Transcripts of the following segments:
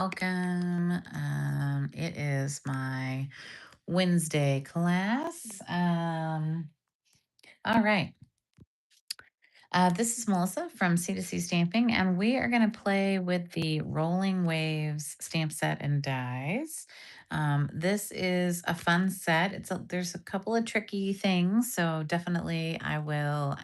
Welcome. It is my Wednesday class. All right. This is Melissa from C2C Stamping, and we are going to play with the Rolling Waves stamp set and dies. This is a fun set. There's a couple of tricky things, so definitely I will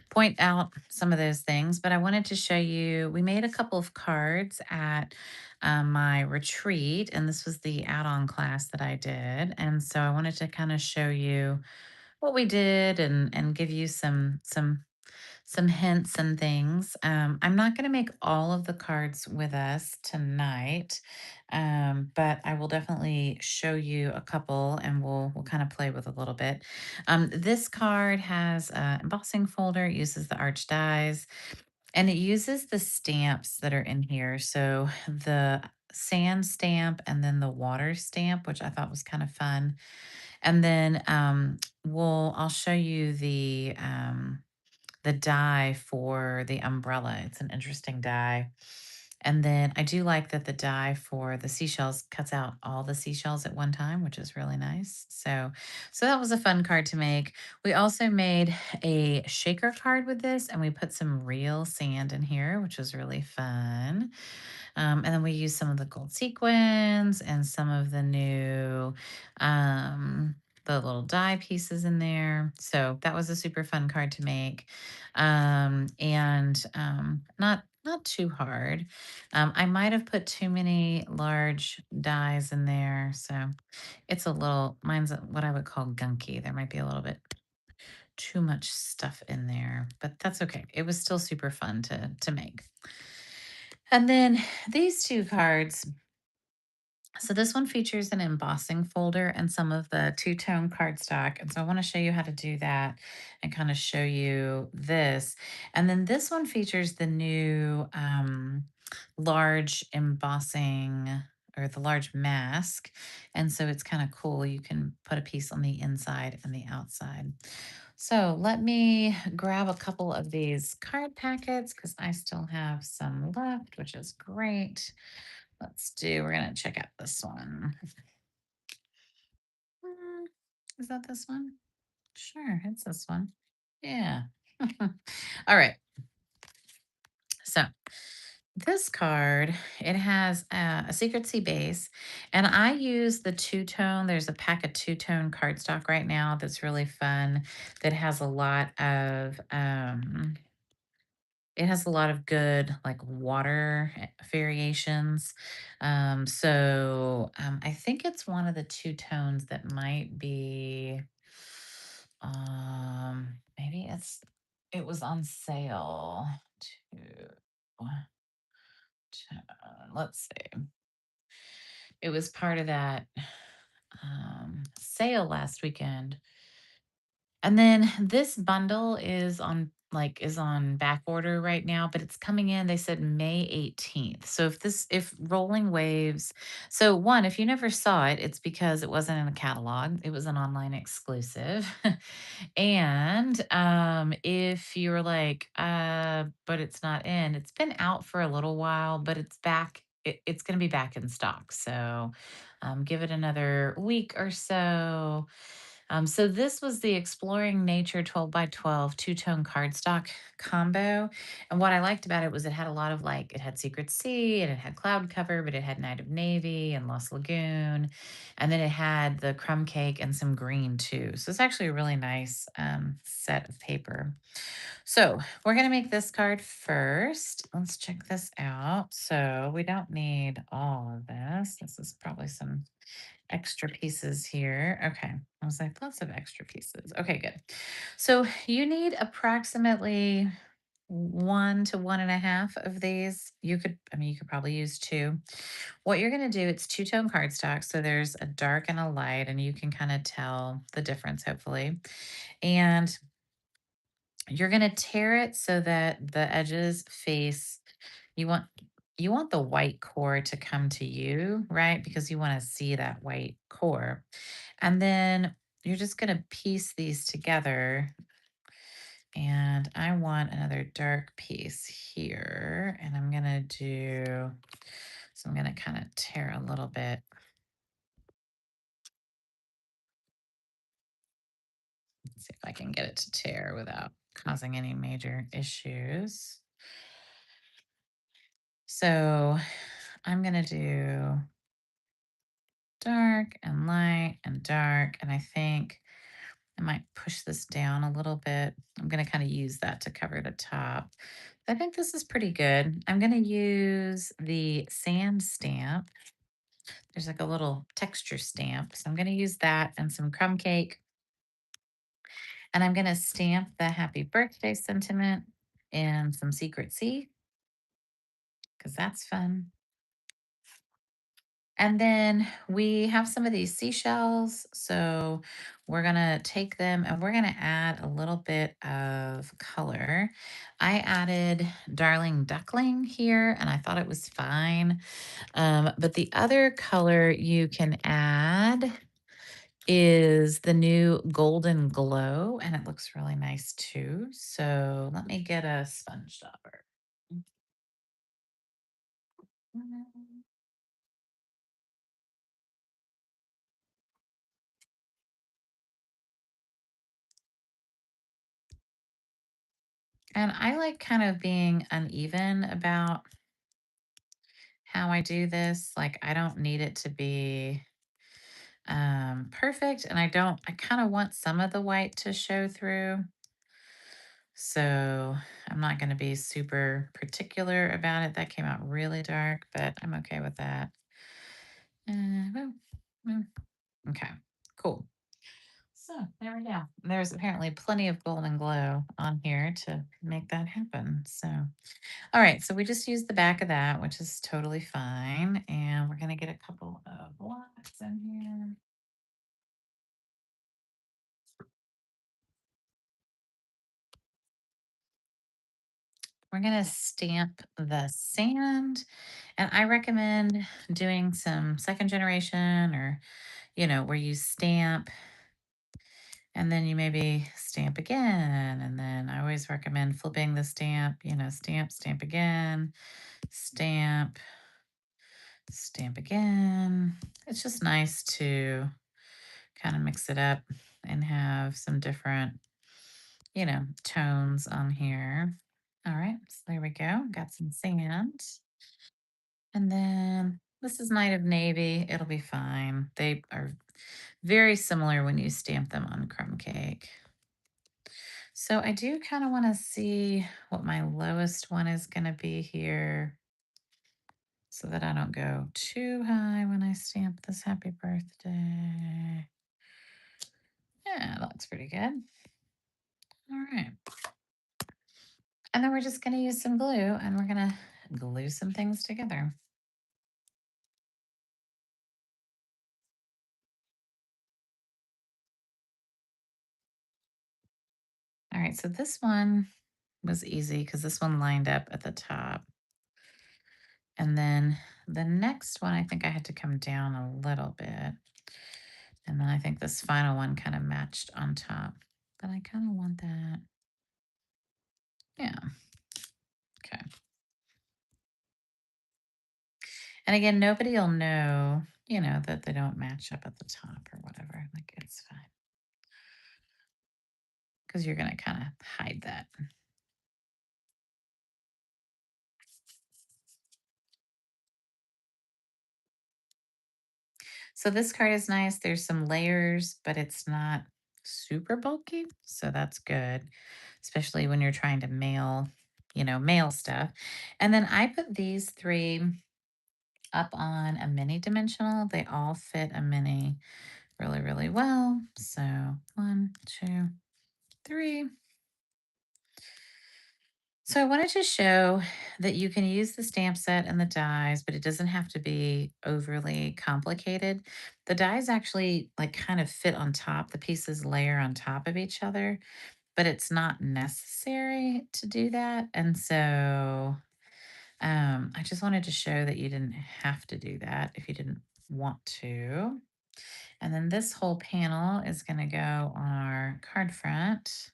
point out some of those things. But I wanted to show you. We made a couple of cards at my retreat, and this was the add-on class that I did, and so I wanted to kind of show you what we did and give you some hints and things. I'm not going to make all of the cards with us tonight, but I will definitely show you a couple, and we'll kind of play with a little bit. This card has an embossing folder. It uses the arch dies, and it uses the stamps that are in here. So the sand stamp and then the water stamp, which I thought was kind of fun. And then I'll show you the die for the umbrella. It's an interesting die. And then I do like that the die for the seashells cuts out all the seashells at one time, which is really nice. So that was a fun card to make. We also made a shaker card with this, and we put some real sand in here, which was really fun. And then we used some of the gold sequins and some of um, the little die pieces in there. So that was a super fun card to make, and not too hard. I might have put too many large dies in there, so mine's what I would call gunky. There might be a little bit too much stuff in there, but that's okay. It was still super fun to make. And then these two cards. So this one features an embossing folder and some of the two-tone cardstock. And so I want to show you how to do that and kind of show you this. And then this one features the new large embossing or the large mask. And so it's kind of cool. You can put a piece on the inside and the outside. So let me grab a couple of these card packets because I still have some left, which is great. We're going to check out this one. Mm, Is that this one? Sure, it's this one. Yeah. All right. So this card, it has a Secret Sea base, and I use the two-tone. There's a pack of two-tone cardstock right now that's really fun, that has a lot of it has a lot of good like water variations. I think it's one of the two tones that might be maybe it was on sale to, let's see. It was part of that sale last weekend. And then this bundle is on back order right now, but it's coming in. They said May 18th. So if Rolling Waves, so one, if you never saw it, it's because it wasn't in a catalog. It was an online exclusive. And if you're like, but it's not in, it's been out for a little while, but it's back. It's going to be back in stock. So give it another week or so. So this was the Exploring Nature 12 by 12 two-tone cardstock combo. And what I liked about it was it had a lot of it had Secret Sea and it had Cloud Cover, but it had Night of Navy and Lost Lagoon. And then it had the crumb cake and some green too. So it's actually a really nice set of paper. So we're going to make this card first. Let's check this out. So we don't need all of this. This is probably some extra pieces here. Okay. I was like, lots of extra pieces. Okay, good. So you need approximately 1 to 1.5 of these. You could probably use two. What you're going to do, it's two-tone cardstock. So there's a dark and a light, and you can kind of tell the difference, hopefully. And you're going to tear it so that the edges face, you want you want the white core to come to you, right? Because you want to see that white core. And then you're just going to piece these together. And I want another dark piece here. And I'm going to do So I'm going to kind of tear a little bit. See if I can get it to tear without causing any major issues. So I'm going to do dark and light and dark. And I think I might push this down a little bit. I'm going to kind of use that to cover the top. I think this is pretty good. I'm going to use the sand stamp. There's like a little texture stamp. So I'm going to use that and some crumb cake. And I'm going to stamp the happy birthday sentiment and some secret C because that's fun. And then we have some of these seashells. So we're going to take them and we're going to add a little bit of color. I added Darling Duckling here and I thought it was fine. But the other color you can add is the new Golden Glow and it looks really nice too. So let me get a sponge dauber. And I like kind of being uneven about how I do this. Like I don't need it to be perfect and I kind of want some of the white to show through. So I'm not going to be super particular about it. That came out really dark, but I'm okay with that. Well, well, okay, cool. So there we go. There's apparently plenty of golden glow on here to make that happen. So, all right. So we just used the back of that, which is totally fine. And we're going to get a couple of blocks in here. We're going to stamp the sand. And I recommend doing some second generation or, where you stamp and then you maybe stamp again. And then I always recommend flipping the stamp, stamp, stamp again, stamp, stamp again. It's just nice to kind of mix it up and have some different, tones on here. All right, so there we go. Got some sand. And then this is Night of Navy. It'll be fine. They are very similar when you stamp them on crumb cake. So I do kind of want to see what my lowest one is going to be here so that I don't go too high when I stamp this happy birthday. Yeah, that looks pretty good. All right. And then we're just going to use some glue and we're going to glue some things together. All right. So this one was easy because this one lined up at the top. And then the next one, I think I had to come down a little bit. And then I think this final one kind of matched on top. But I kind of want that. Yeah. Okay. And again, nobody will know, that they don't match up at the top or whatever. Like it's fine. Because you're going to kind of hide that. So this card is nice. There's some layers, but it's not super bulky. So that's good, especially when you're trying to mail stuff. And then I put these three up on a mini dimensional. They all fit a mini really, really well. So 1, 2, 3. So I wanted to show that you can use the stamp set and the dies, but it doesn't have to be overly complicated. The dies actually like kind of fit on top, the pieces layer on top of each other, but it's not necessary to do that. And so I just wanted to show that you didn't have to do that if you didn't want to. And then this whole panel is going to go on our card front.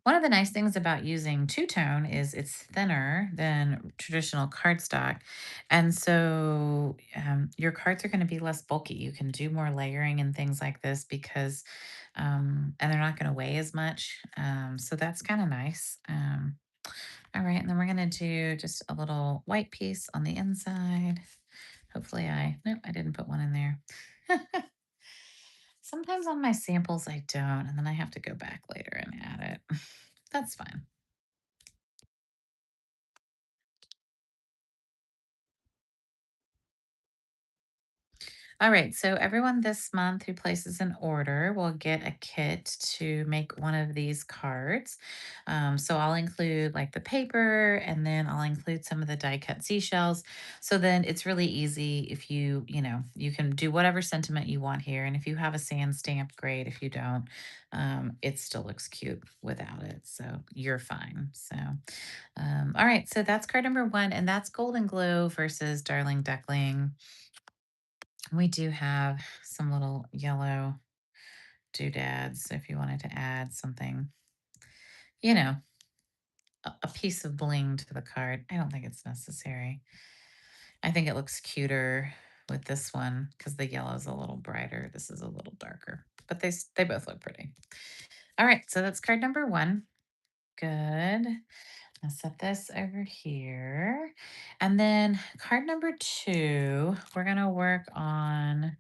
One of the nice things about using two tone is it's thinner than traditional cardstock. And so your cards are going to be less bulky. You can do more layering and things like this because, and they're not going to weigh as much. So that's kind of nice. All right. And then we're going to do just a little white piece on the inside. Hopefully nope, I didn't put one in there. Sometimes on my samples I don't, and then I have to go back later and add it. That's fine. All right, so everyone this month who places an order will get a kit to make one of these cards. So I'll include like the paper and then I'll include some of the die cut seashells. So then it's really easy if you can do whatever sentiment you want here. And if you have a sand stamp, great. If you don't, it still looks cute without it. So you're fine. So, all right, so that's card number one, and that's Golden Glow versus Darling Duckling. We do have some little yellow doodads. So if you wanted to add something, you know, a piece of bling to the card, I don't think it's necessary. I think it looks cuter with this one because the yellow is a little brighter. This is a little darker, but they both look pretty. All right, so that's card number one. Good. I'll set this over here. And then card number two, we're going to work on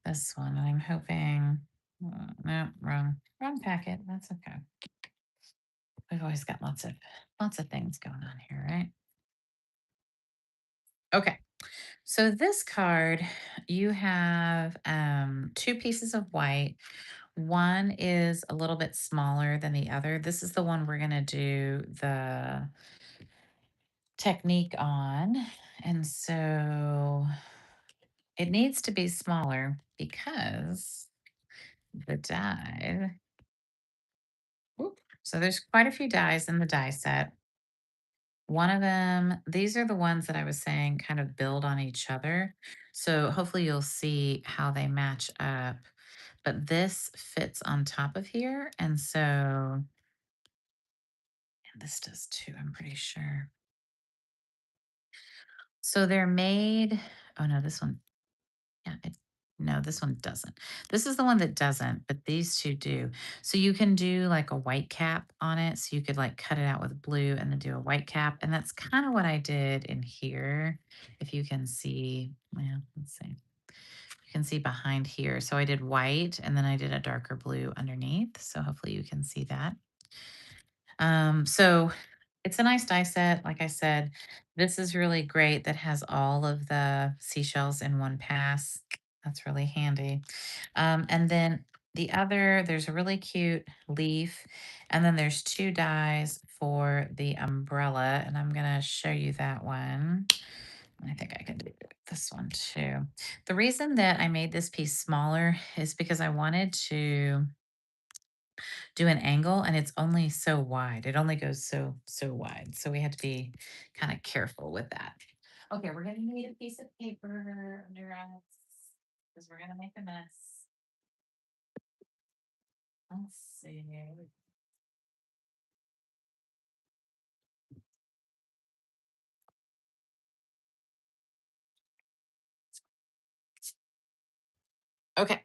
this one. I'm hoping, no, wrong packet. That's okay. We've always got lots of things going on here, right? Okay. So this card, you have two pieces of white. One is a little bit smaller than the other. This is the one we're going to do the technique on. And so it needs to be smaller because the die. Whoop. So there's quite a few dies in the die set. One of them, these are the ones that I was saying kind of build on each other. So hopefully you'll see how they match up. But this fits on top of here. And so, and this does too, I'm pretty sure. So they're made, oh no, this one, yeah, no, this one doesn't. This is the one that doesn't, but these two do. So you can do like a white cap on it. So you could like cut it out with blue and then do a white cap. And that's kind of what I did in here. If you can see, well, let's see. You can see behind here. So I did white and then I did a darker blue underneath. So hopefully you can see that. So it's a nice die set. Like I said, this is really great that has all of the seashells in one pass. That's really handy. And then there's a really cute leaf. And then there's two dies for the umbrella. And I'm going to show you that one. I think I can do this one too. The reason that I made this piece smaller is because I wanted to do an angle and it's only so wide. It only goes so wide. So we had to be kind of careful with that. Okay, we're gonna need a piece of paper under us because we're gonna make a mess. Let's see. Okay,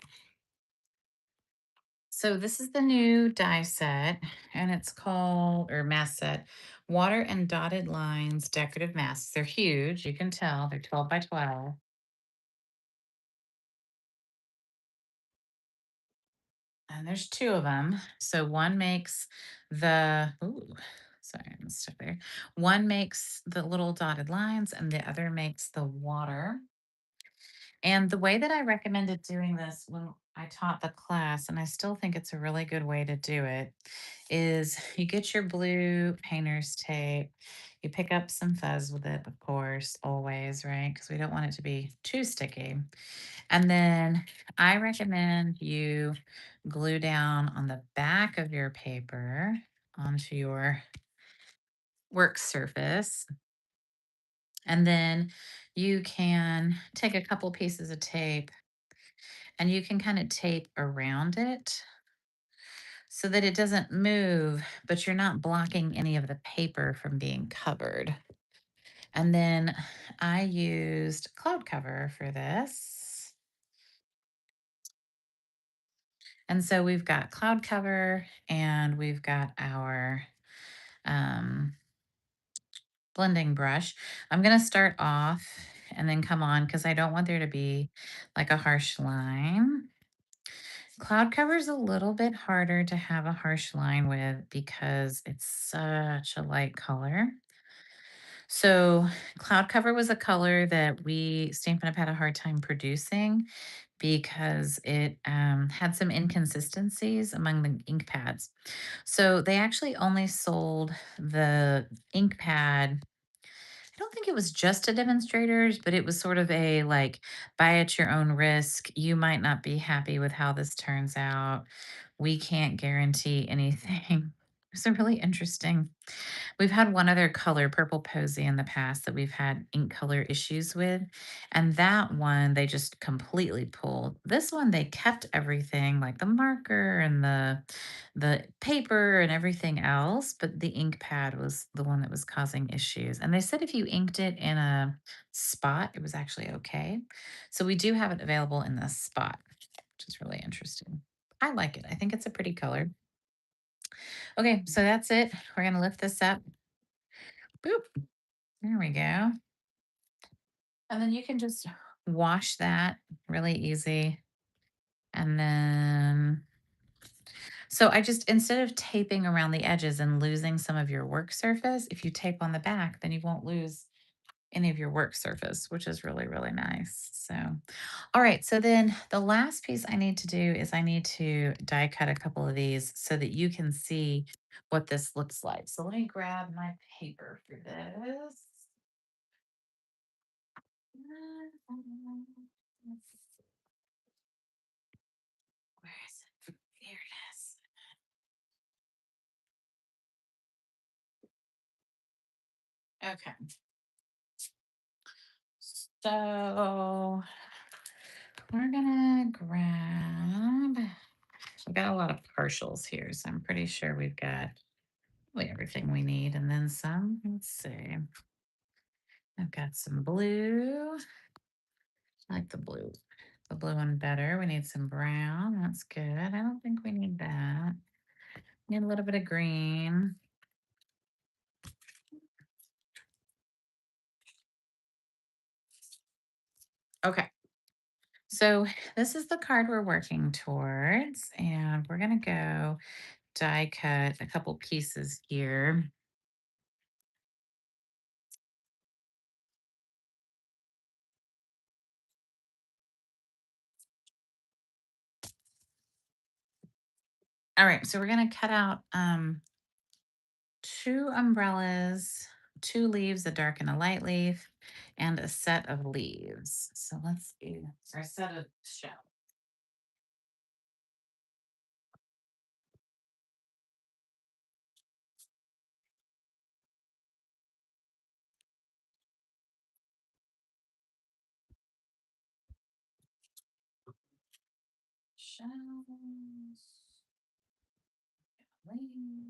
so this is the new die set and it's called, or mask set, Water and Dotted Lines Decorative Masks. They're huge, you can tell, they're 12 by 12. And there's two of them. So one makes sorry, I missed it there. One makes the little dotted lines and the other makes the water. And the way that I recommended doing this when I taught the class, and I still think it's a really good way to do it, is you get your blue painter's tape, you pick up some fuzz with it, of course, always, right? Because we don't want it to be too sticky. And then I recommend you glue down on the back of your paper onto your work surface. And then you can take a couple pieces of tape and you can kind of tape around it. so that it doesn't move, but you're not blocking any of the paper from being covered. And then I used cloud cover for this. And so we've got cloud cover and we've got our um, blending brush. I'm going to start off and then come on because I don't want there to be like a harsh line. Cloud cover is a little bit harder to have a harsh line with because it's such a light color. So cloud cover was a color that we, Stampin' Up! Had a hard time producing because it had some inconsistencies among the ink pads. So they actually only sold the ink pad. I don't think it was just to demonstrators, but it was sort of a like buy at your own risk. You might not be happy with how this turns out. We can't guarantee anything. It's a really interesting. We've had one other color, Purple Posy, in the past that we've had ink color issues with. And that one they just completely pulled. This one they kept everything like the marker and the paper and everything else, but the ink pad was the one that was causing issues. And they said if you inked it in a spot, it was actually okay. So we do have it available in this spot, which is really interesting. I like it. I think it's a pretty color. Okay, so that's it. We're going to lift this up. Boop. There we go. And then you can just wash that really easy. And then, so I just, instead of taping around the edges and losing some of your work surface, if you tape on the back, then you won't lose any of your work surface, which is really, really nice. So, all right. So then the last piece I need to do is I need to die cut a couple of these so that you can see what this looks like. So let me grab my paper for this. Where is it? There it is. Okay. So we're gonna grab, we've got a lot of partials here, so I'm pretty sure we've got really everything we need and then some. Let's see. I've got some blue. I like the blue one better. We need some brown. That's good. I don't think we need that. Need a little bit of green. Okay. So this is the card we're working towards, and we're gonna go die cut a couple pieces here. All right, so we're gonna cut out two umbrellas, two leaves, a dark and a light leaf, and a set of leaves. So let's do our set of shells. Shells. Leaves.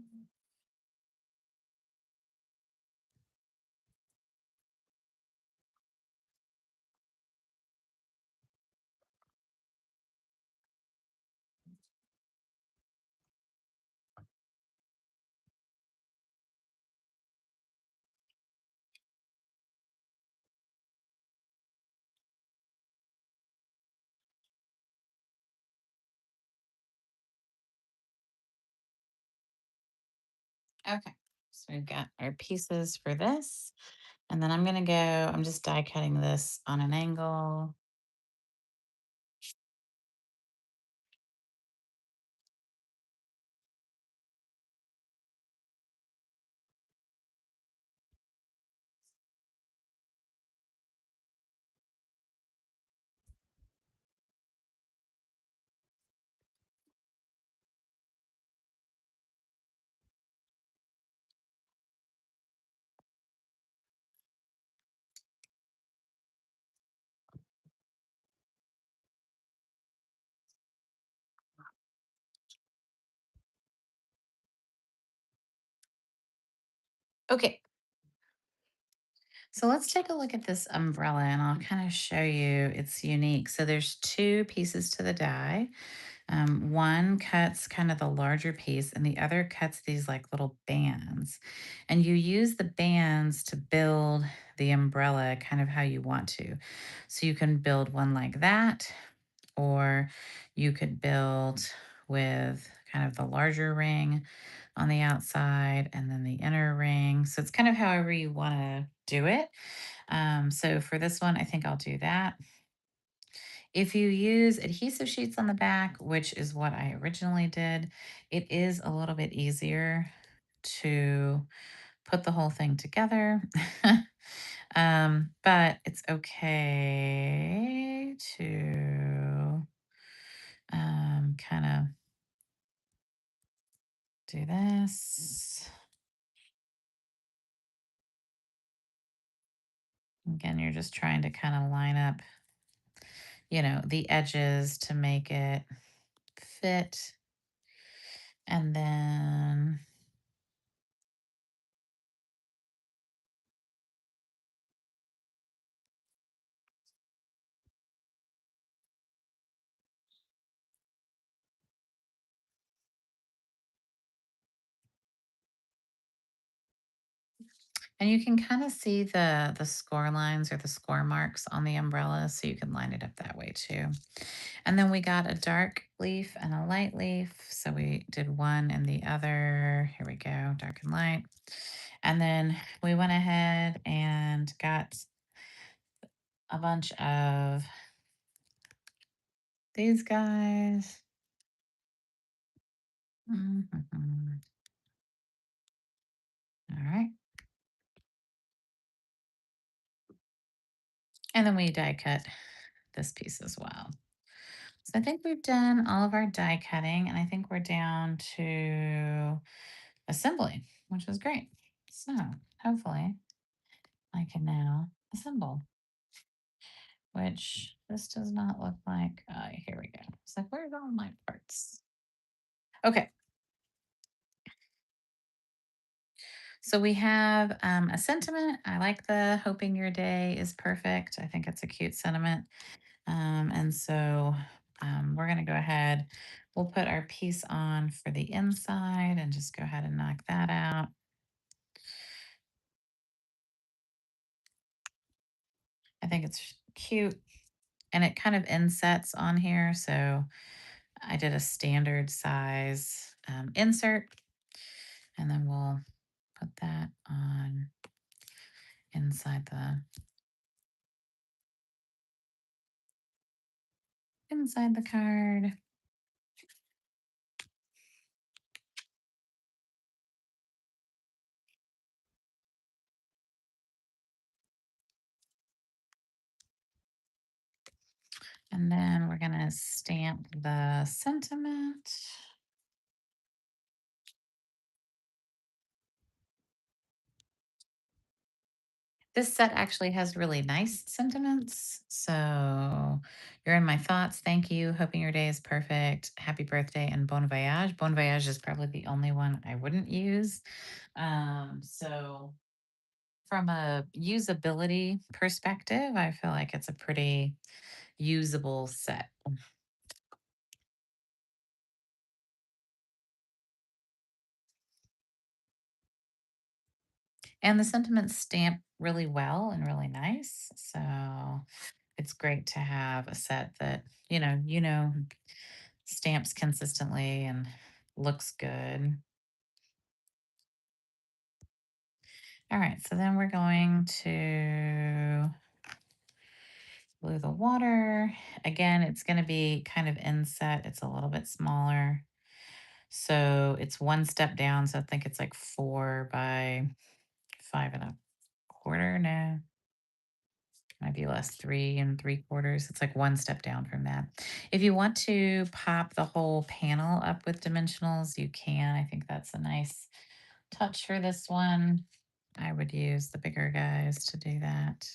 Okay, so we've got our pieces for this. And then I'm gonna go, I'm just die cutting this on an angle. Okay, so let's take a look at this umbrella and I'll kind of show you it's unique. So there's two pieces to the die. One cuts kind of the larger piece, and the other cuts these like little bands. And you use the bands to build the umbrella kind of how you want to. So you can build one like that, or you could build with kind of the larger ring on the outside and then the inner ring. So it's kind of however you want to do it. So for this one, I think I'll do that. If you use adhesive sheets on the back, which is what I originally did, it is a little bit easier to put the whole thing together. But it's okay to kind of do this. Again, you're just trying to kind of line up, the edges to make it fit. And then and you can kind of see the score lines or the score marks on the umbrella, so you can line it up that way too. And then we got a dark leaf and a light leaf. So we did one and the other. Here we go, dark and light. And then we went ahead and got a bunch of these guys. Mhm. All right. And then we die cut this piece as well. So I think we've done all of our die cutting, and I think we're down to assembly, which is great. So hopefully I can now assemble, which this does not look like. Here we go. It's like, where's all my parts? Okay. So we have a sentiment. I like the hoping your day is perfect. I think it's a cute sentiment. And so we're going to go ahead. We'll put our piece on for the inside and just go ahead and knock that out. I think it's cute and it kind of insets on here. So I did a standard size insert and then we'll put that on inside the card. And then we're going to stamp the sentiment. This set actually has really nice sentiments. So you're in my thoughts. Thank you. Hoping your day is perfect. Happy birthday and bon voyage. Bon voyage is probably the only one I wouldn't use. So from a usability perspective, I feel like it's a pretty usable set. And the sentiments stamp really well and really nice. So it's great to have a set that, stamps consistently and looks good. All right, so then we're going to glue the water. Again, it's going to be kind of inset. It's a little bit smaller. So it's one step down. So I think it's like 4 by 5 1/4. No, might be less, 3 3/4. It's like one step down from that. If you want to pop the whole panel up with dimensionals, you can. I think that's a nice touch for this one. I would use the bigger guys to do that.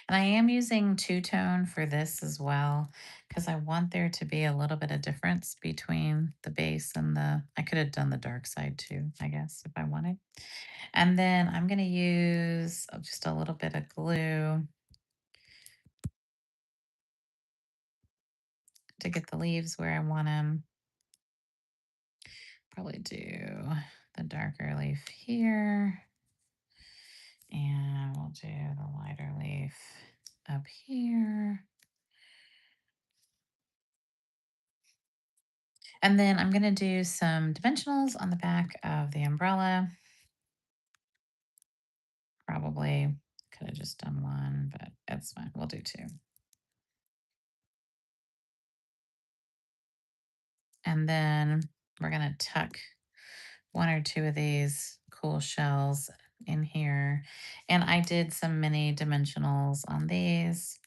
And I am using two tone for this as well because I want there to be a little bit of difference between the base and I could have done the dark side too, I guess, if I wanted. And then I'm going to use just a little bit of glue to get the leaves where I want them. Probably do the darker leaf here. And we'll do the lighter leaf up here. And then I'm going to do some dimensionals on the back of the umbrella. Probably could have just done one, but that's fine. We'll do two. And then we're going to tuck one or two of these cool shells in here. And I did some mini dimensionals on these.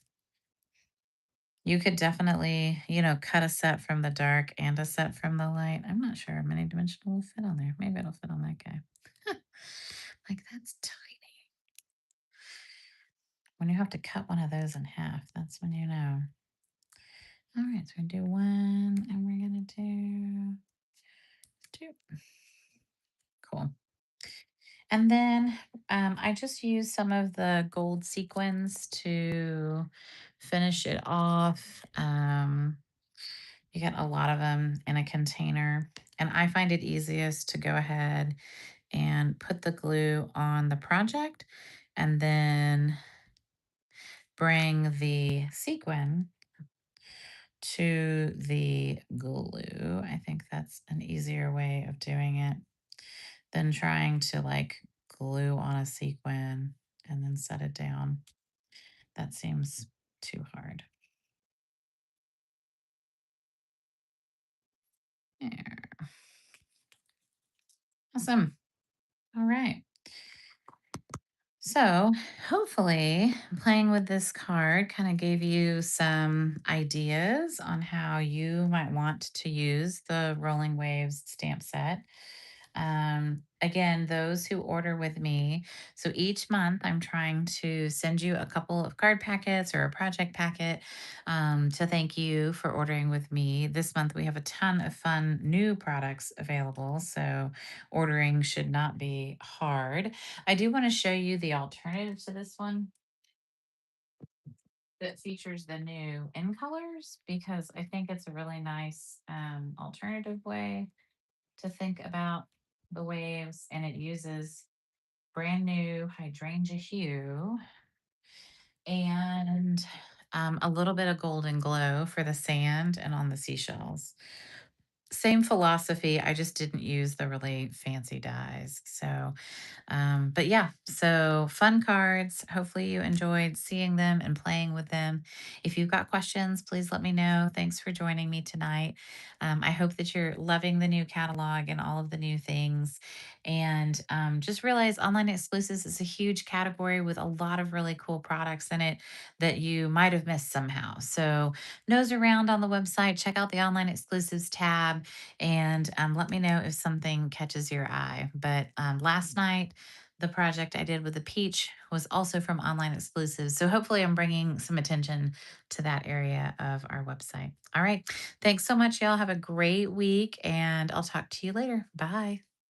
You could definitely, cut a set from the dark and a set from the light. I'm not sure a mini dimensional will fit on there. Maybe it'll fit on that guy. Like, that's tiny. When you have to cut one of those in half, that's when you know. All right, so we're gonna do one and we're gonna do two. Cool. And then I just used some of the gold sequins to finish it off. You get a lot of them in a container. And I find it easiest to go ahead and put the glue on the project and then bring the sequin to the glue. I think that's an easier way of doing it than trying to like glue on a sequin and then set it down. That seems too hard. There. Awesome. All right. So, hopefully, playing with this card kind of gave you some ideas on how you might want to use the Rolling Waves stamp set. Again, those who order with me, so each month I'm trying to send you a couple of card packets or a project packet to thank you for ordering with me. This month we have a ton of fun new products available, so ordering should not be hard. I do want to show you the alternative to this one that features the new in colors because I think it's a really nice alternative way to think about the waves, and it uses brand new hydrangea hue and a little bit of golden glow for the sand and on the seashells. Same philosophy. I just didn't use the really fancy dyes. But yeah, so fun cards. Hopefully, you enjoyed seeing them and playing with them. If you've got questions, please let me know. Thanks for joining me tonight. I hope that you're loving the new catalog and all of the new things. And just realize online exclusives is a huge category with a lot of really cool products in it that you might have missed somehow. So, nose around on the website, check out the online exclusives tab, and let me know if something catches your eye. But last night, the project I did with the peach was also from online exclusives. So hopefully, I'm bringing some attention to that area of our website. All right. Thanks so much, y'all. Have a great week, and I'll talk to you later. Bye.